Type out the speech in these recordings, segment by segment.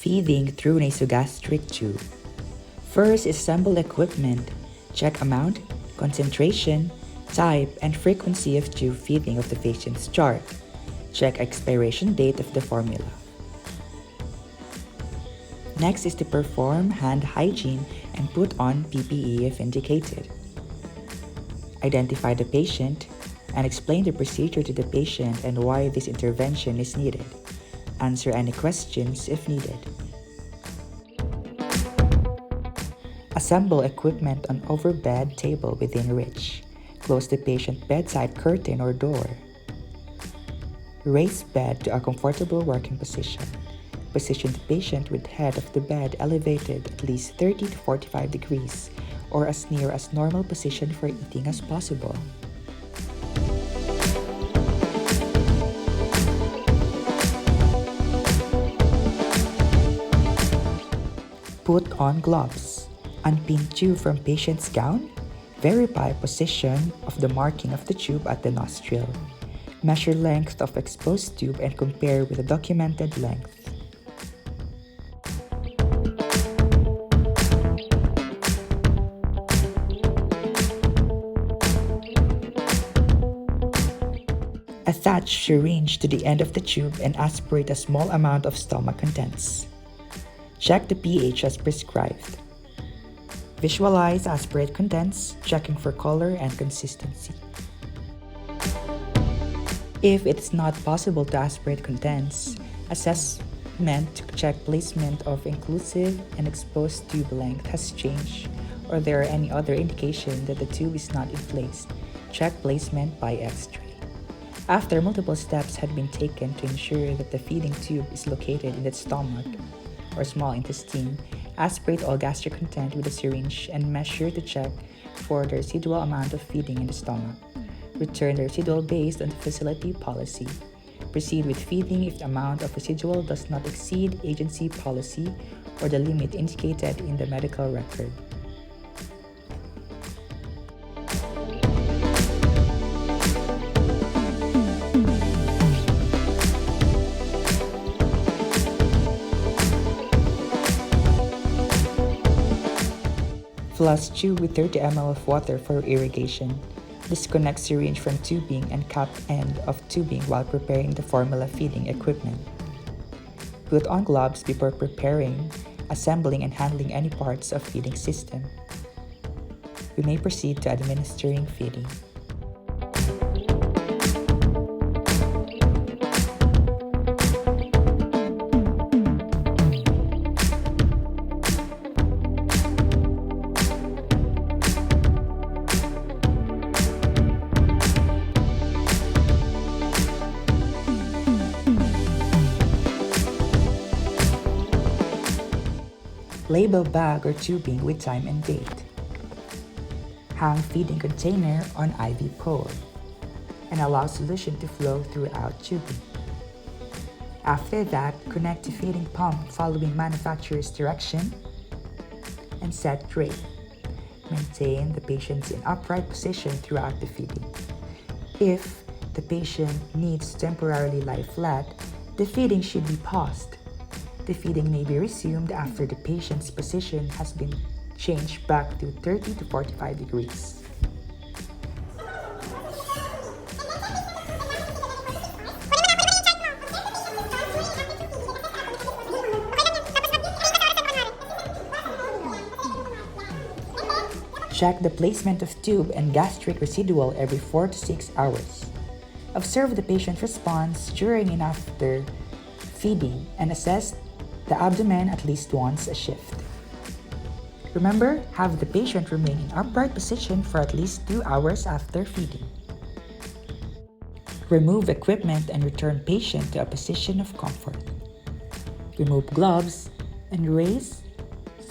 Feeding through nasogastric tube. First, assemble equipment. Check amount, concentration, type, and frequency of tube feeding of the patient's chart. Check expiration date of the formula. Next is to perform hand hygiene and put on PPE if indicated. Identify the patient and explain the procedure to the patient and why this intervention is needed. Answer any questions if needed. Assemble equipment on overbed table within reach. Close the patient bedside curtain or door. Raise bed to a comfortable working position. Position the patient with head of the bed elevated at least 30 to 45 degrees or as near as normal position for eating as possible. Put on gloves. Unpin tube from patient's gown. Verify position of the marking of the tube at the nostril. Measure length of exposed tube and compare with the documented length. Attach syringe to the end of the tube and aspirate a small amount of stomach contents. Check the pH as prescribed. Visualize aspirate contents, checking for color and consistency. If it's not possible to aspirate contents, assessment to check placement of inclusive and exposed tube length has changed or there are any other indication that the tube is not in place. Check placement by X-ray. After multiple steps had been taken to ensure that the feeding tube is located in the stomach or small intestine, aspirate all gastric content with a syringe and measure to check for the residual amount of feeding in the stomach. Return the residual based on the facility policy. Proceed with feeding if the amount of residual does not exceed agency policy or the limit indicated in the medical record. Flush tube with 30 ml of water for irrigation. Disconnect syringe from tubing and cap end of tubing while preparing the formula feeding equipment. Put on gloves before preparing, assembling, and handling any parts of feeding system. We may proceed to administering feeding. Label bag or tubing with time and date. Hang feeding container on IV pole and allow solution to flow throughout tubing. After that, connect to feeding pump following manufacturer's direction and set rate. Maintain the patient in upright position throughout the feeding. If the patient needs to temporarily lie flat, the feeding should be paused. The feeding may be resumed after the patient's position has been changed back to 30 to 45 degrees. Check the placement of tube and gastric residual every 4 to 6 hours. Observe the patient's response during and after feeding and assess the abdomen at least once a shift. Remember, have the patient remain in upright position for at least 2 hours after feeding. Remove equipment and return patient to a position of comfort. Remove gloves and raise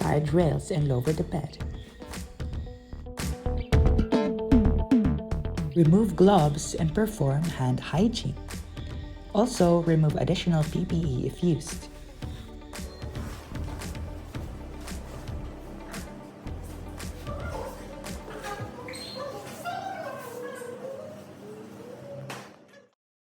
side rails and lower the bed. Remove gloves and perform hand hygiene. Also, remove additional PPE if used.